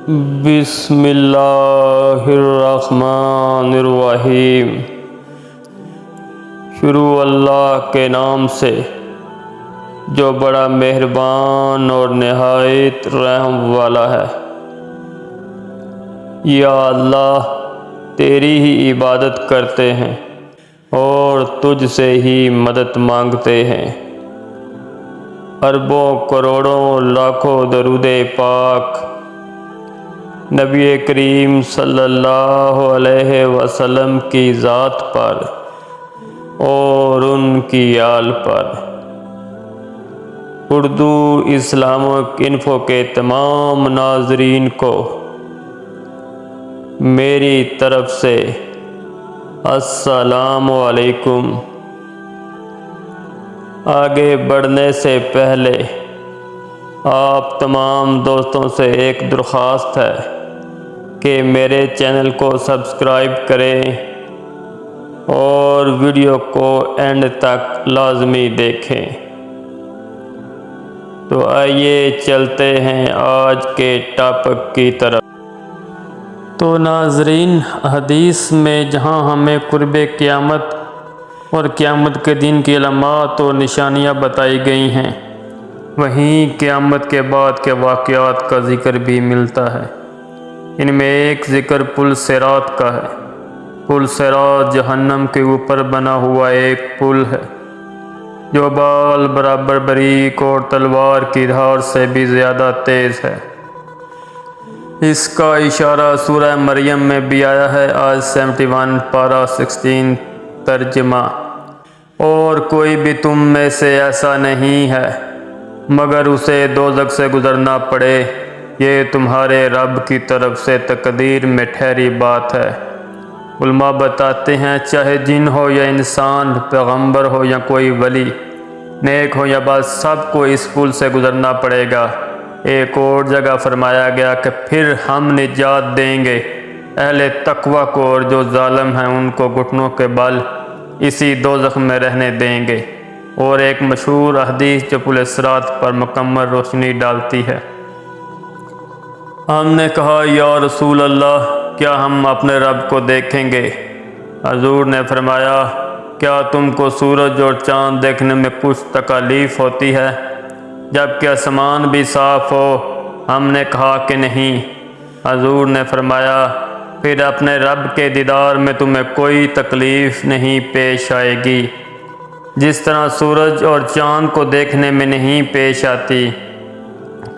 بسم اللہ الرحمن الرحیم۔ شروع اللہ کے نام سے جو بڑا مہربان اور نہایت رحم والا ہے۔ یا اللہ، تیری ہی عبادت کرتے ہیں اور تجھ سے ہی مدد مانگتے ہیں۔ اربوں کروڑوں لاکھوں درود پاک نبی کریم صلی اللہ علیہ وسلم کی ذات پر اور ان کی آل پر۔ اردو اسلامک انفو کے تمام ناظرین کو میری طرف سے السلام علیکم۔ آگے بڑھنے سے پہلے آپ تمام دوستوں سے ایک درخواست ہے کہ میرے چینل کو سبسکرائب کریں اور ویڈیو کو اینڈ تک لازمی دیکھیں۔ تو آئیے چلتے ہیں آج کے ٹاپک کی طرف۔ تو ناظرین، حدیث میں جہاں ہمیں قرب قیامت اور قیامت کے دن کی علامات اور نشانیاں بتائی گئی ہیں، وہیں قیامت کے بعد کے واقعات کا ذکر بھی ملتا ہے۔ ان میں ایک ذکر پل صراط کا ہے۔ پل صراط جہنم کے اوپر بنا ہوا ایک پل ہے جو بال برابر باریک اور تلوار کی دھار سے بھی زیادہ تیز ہے۔ اس کا اشارہ سورہ مریم میں بھی آیا ہے، آیت 71 پارہ 16 ترجمہ۔ اور کوئی بھی تم میں سے ایسا نہیں ہے مگر اسے دوزخ سے گزرنا پڑے، یہ تمہارے رب کی طرف سے تقدیر میں ٹھہری بات ہے۔ علماء بتاتے ہیں چاہے جن ہو یا انسان، پیغمبر ہو یا کوئی ولی، نیک ہو یا بد، سب کو اس پل سے گزرنا پڑے گا۔ ایک اور جگہ فرمایا گیا کہ پھر ہم نجات دیں گے اہل تقوی کو، اور جو ظالم ہیں ان کو گھٹنوں کے بل اسی دوزخ میں رہنے دیں گے۔ اور ایک مشہور حدیث جو پل صراط پر مکمل روشنی ڈالتی ہے۔ ہم نے کہا یا رسول اللہ، کیا ہم اپنے رب کو دیکھیں گے؟ حضور نے فرمایا، کیا تم کو سورج اور چاند دیکھنے میں کچھ تکلیف ہوتی ہے جبکہ آسمان بھی صاف ہو؟ ہم نے کہا کہ نہیں۔ حضور نے فرمایا، پھر اپنے رب کے دیدار میں تمہیں کوئی تکلیف نہیں پیش آئے گی جس طرح سورج اور چاند کو دیکھنے میں نہیں پیش آتی۔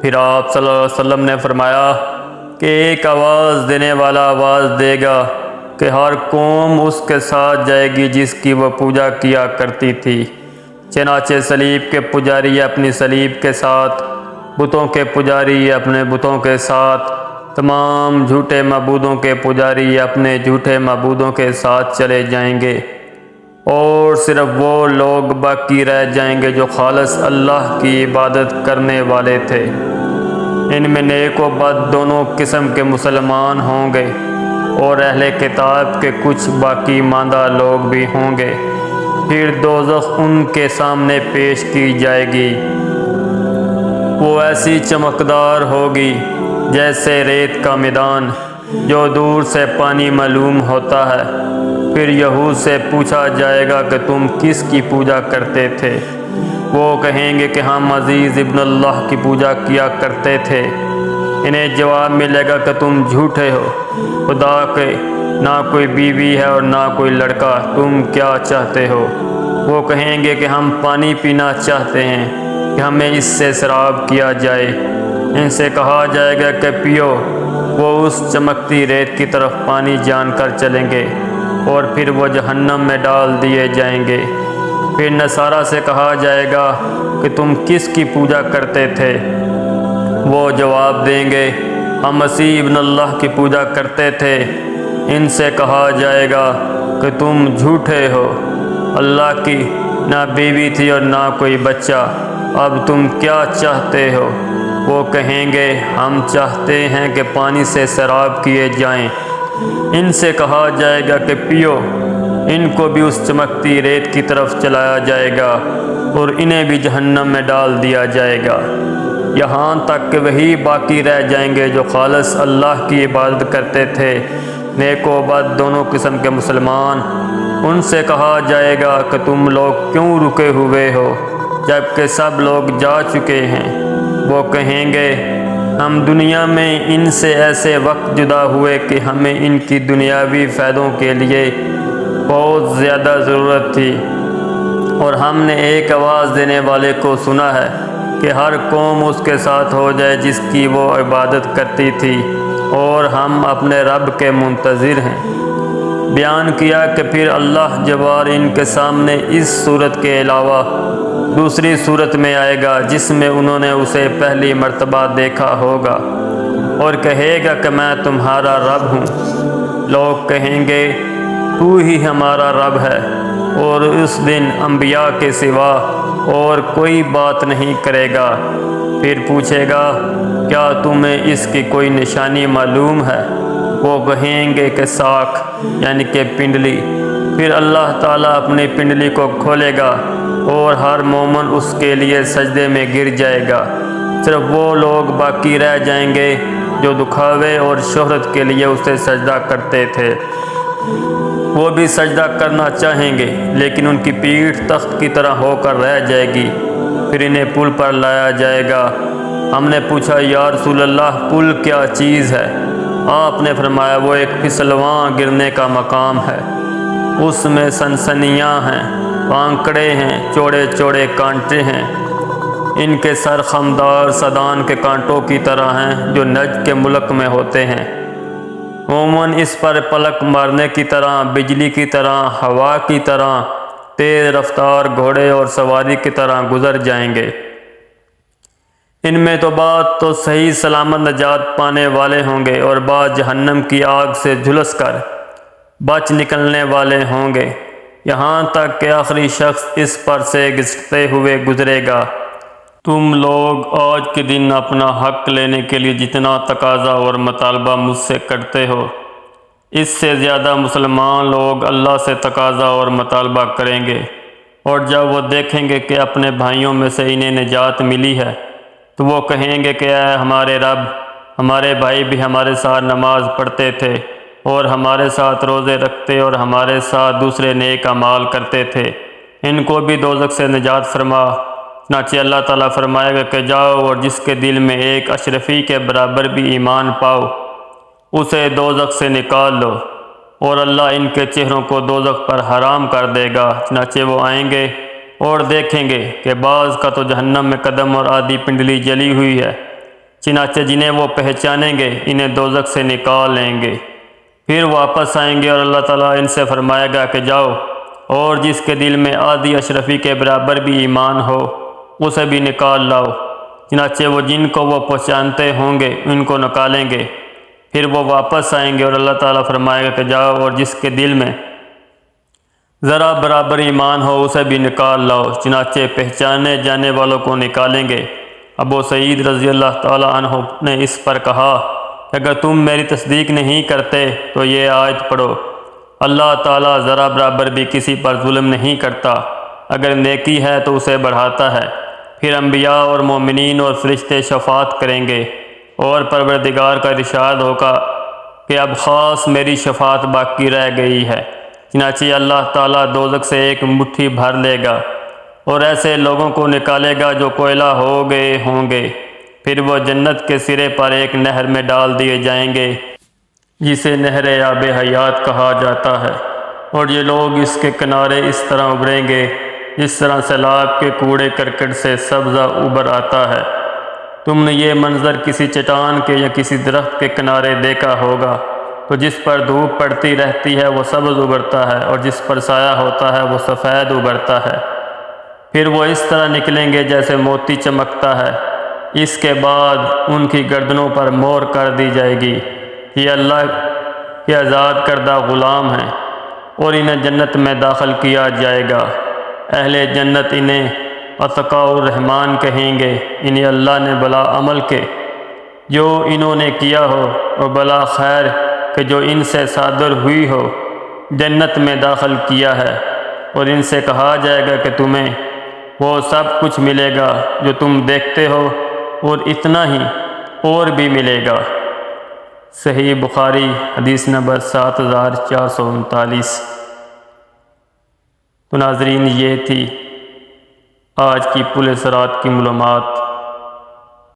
پھر آپ صلی اللہ علیہ وسلم نے فرمایا کہ ایک آواز دینے والا آواز دے گا کہ ہر قوم اس کے ساتھ جائے گی جس کی وہ پوجا کیا کرتی تھی۔ چنانچہ صلیب کے پجاری اپنی صلیب کے ساتھ، بتوں کے پجاری اپنے بتوں کے ساتھ، تمام جھوٹے معبودوں کے پجاری اپنے جھوٹے معبودوں کے ساتھ چلے جائیں گے، اور صرف وہ لوگ باقی رہ جائیں گے جو خالص اللہ کی عبادت کرنے والے تھے۔ ان میں نیک و بد دونوں قسم کے مسلمان ہوں گے، اور اہل کتاب کے کچھ باقی ماندہ لوگ بھی ہوں گے۔ پھر دوزخ ان کے سامنے پیش کی جائے گی۔ وہ ایسی چمکدار ہوگی جیسے ریت کا میدان جو دور سے پانی معلوم ہوتا ہے۔ پھر یہود سے پوچھا جائے گا کہ تم کس کی پوجا کرتے تھے؟ وہ کہیں گے کہ ہم عزیز ابن اللہ کی پوجا کیا کرتے تھے۔ انہیں جواب ملے گا کہ تم جھوٹے ہو، خدا کے نہ کوئی بیوی ہے اور نہ کوئی لڑکا، تم کیا چاہتے ہو؟ وہ کہیں گے کہ ہم پانی پینا چاہتے ہیں کہ ہمیں اس سے شراب کیا جائے۔ ان سے کہا جائے گا کہ پیو۔ وہ اس چمکتی ریت کی طرف پانی جان کر چلیں گے، اور پھر وہ جہنم میں ڈال دیے جائیں گے۔ پھر نصارہ سے کہا جائے گا کہ تم کس کی پوجا کرتے تھے؟ وہ جواب دیں گے ہم مسیح ابن اللہ کی پوجا کرتے تھے۔ ان سے کہا جائے گا کہ تم جھوٹے ہو، اللہ کی نہ بیوی تھی اور نہ کوئی بچہ، اب تم کیا چاہتے ہو؟ وہ کہیں گے ہم چاہتے ہیں کہ پانی سے شراب کیے جائیں۔ ان سے کہا جائے گا کہ پیو۔ ان کو بھی اس چمکتی ریت کی طرف چلایا جائے گا اور انہیں بھی جہنم میں ڈال دیا جائے گا۔ یہاں تک کہ وہی باقی رہ جائیں گے جو خالص اللہ کی عبادت کرتے تھے، نیک و بد دونوں قسم کے مسلمان۔ ان سے کہا جائے گا کہ تم لوگ کیوں رکے ہوئے ہو جبکہ سب لوگ جا چکے ہیں؟ وہ کہیں گے ہم دنیا میں ان سے ایسے وقت جدا ہوئے کہ ہمیں ان کی دنیاوی فائدوں کے لیے بہت زیادہ ضرورت تھی، اور ہم نے ایک آواز دینے والے کو سنا ہے کہ ہر قوم اس کے ساتھ ہو جائے جس کی وہ عبادت کرتی تھی، اور ہم اپنے رب کے منتظر ہیں۔ بیان کیا کہ پھر اللہ جبار ان کے سامنے اس صورت کے علاوہ دوسری صورت میں آئے گا جس میں انہوں نے اسے پہلی مرتبہ دیکھا ہوگا، اور کہے گا کہ میں تمہارا رب ہوں۔ لوگ کہیں گے تو ہی ہمارا رب ہے، اور اس دن انبیاء کے سوا اور کوئی بات نہیں کرے گا۔ پھر پوچھے گا کیا تمہیں اس کی کوئی نشانی معلوم ہے؟ وہ کہیں گے کہ ساکھ یعنی کہ پنڈلی۔ پھر اللہ تعالیٰ اپنی پنڈلی کو کھولے گا اور ہر مومن اس کے لیے سجدے میں گر جائے گا، صرف وہ لوگ باقی رہ جائیں گے جو دکھاوے اور شہرت کے لیے اسے سجدہ کرتے تھے۔ وہ بھی سجدہ کرنا چاہیں گے لیکن ان کی پیٹھ تخت کی طرح ہو کر رہ جائے گی۔ پھر انہیں پل پر لایا جائے گا۔ ہم نے پوچھا یا رسول اللہ پل کیا چیز ہے؟ آپ نے فرمایا وہ ایک پھسلواں گرنے کا مقام ہے، اس میں سنسنیاں ہیں، آنکڑے ہیں، چوڑے چوڑے کانٹے ہیں، ان کے سر خمدار سدان کے کانٹوں کی طرح ہیں جو نجد کے ملک میں ہوتے ہیں۔ عموماً اس پر پلک مارنے کی طرح، بجلی کی طرح، ہوا کی طرح، تیز رفتار گھوڑے اور سواری کی طرح گزر جائیں گے۔ ان میں تو بعض تو صحیح سلامت نجات پانے والے ہوں گے اور بعض جہنم کی آگ سے جھلس کر بچ نکلنے والے ہوں گے، یہاں تک کہ آخری شخص اس پر سے گزرتے ہوئے گزرے گا۔ تم لوگ آج کے دن اپنا حق لینے کے لیے جتنا تقاضا اور مطالبہ مجھ سے کرتے ہو، اس سے زیادہ مسلمان لوگ اللہ سے تقاضا اور مطالبہ کریں گے، اور جب وہ دیکھیں گے کہ اپنے بھائیوں میں سے انہیں نجات ملی ہے تو وہ کہیں گے کہ اے ہمارے رب، ہمارے بھائی بھی ہمارے ساتھ نماز پڑھتے تھے اور ہمارے ساتھ روزے رکھتے اور ہمارے ساتھ دوسرے نیک اعمال کرتے تھے، ان کو بھی دوزخ سے نجات فرما۔ چنانچہ اللہ تعالیٰ فرمائے گا کہ جاؤ اور جس کے دل میں ایک اشرفی کے برابر بھی ایمان پاؤ اسے دوزخ سے نکال لو، اور اللہ ان کے چہروں کو دوزخ پر حرام کر دے گا۔ چنانچہ وہ آئیں گے اور دیکھیں گے کہ بعض کا تو جہنم میں قدم اور آدھی پنڈلی جلی ہوئی ہے، چنانچہ جنہیں وہ پہچانیں گے انہیں دوزخ سے نکال لیں گے۔ پھر واپس آئیں گے اور اللہ تعالیٰ ان سے فرمائے گا کہ جاؤ اور جس کے دل میں آدھی اشرفی کے برابر بھی ایمان ہو اسے بھی نکال لاؤ۔ چنانچہ وہ جن کو وہ پہچانتے ہوں گے ان کو نکالیں گے۔ پھر وہ واپس آئیں گے اور اللہ تعالیٰ فرمائے گا کہ جاؤ اور جس کے دل میں ذرا برابر ایمان ہو اسے بھی نکال لاؤ۔ چنانچہ پہچانے جانے والوں کو نکالیں گے۔ ابو سعید رضی اللہ تعالیٰ عنہ نے اس پر کہا کہ اگر تم میری تصدیق نہیں کرتے تو یہ آیت پڑھو، اللہ تعالیٰ ذرا برابر بھی کسی پر ظلم نہیں کرتا، اگر نیکی ہے تو اسے بڑھاتا ہے۔ پھر انبیاء اور مومنین اور فرشتے شفاعت کریں گے، اور پروردگار کا ارشاد ہوگا کہ اب خاص میری شفاعت باقی رہ گئی ہے۔ چنانچہ اللہ تعالیٰ دوزخ سے ایک مٹھی بھر لے گا اور ایسے لوگوں کو نکالے گا جو کوئلہ ہو گئے ہوں گے۔ پھر وہ جنت کے سرے پر ایک نہر میں ڈال دیے جائیں گے جسے نہر آب حیات کہا جاتا ہے، اور یہ لوگ اس کے کنارے اس طرح ابھریں گے جس طرح سیلاب کے کوڑے کرکٹ سے سبزہ ابھر آتا ہے۔ تم نے یہ منظر کسی چٹان کے یا کسی درخت کے کنارے دیکھا ہوگا، تو جس پر دھوپ پڑتی رہتی ہے وہ سبز ابھرتا ہے اور جس پر سایہ ہوتا ہے وہ سفید ابھرتا ہے۔ پھر وہ اس طرح نکلیں گے جیسے موتی چمکتا ہے۔ اس کے بعد ان کی گردنوں پر مہر کر دی جائے گی، یہ اللہ کے آزاد کردہ غلام ہیں، اور انہیں جنت میں داخل کیا جائے گا۔ اہل جنت انہیں اتقاء الرحمن کہیں گے، انہیں اللہ نے بلا عمل کے جو انہوں نے کیا ہو اور بلا خیر کہ جو ان سے صادر ہوئی ہو جنت میں داخل کیا ہے، اور ان سے کہا جائے گا کہ تمہیں وہ سب کچھ ملے گا جو تم دیکھتے ہو اور اتنا ہی اور بھی ملے گا۔ صحیح بخاری حدیث نمبر 7439۔ تو ناظرین، یہ تھی آج کی پل صراط کی معلومات۔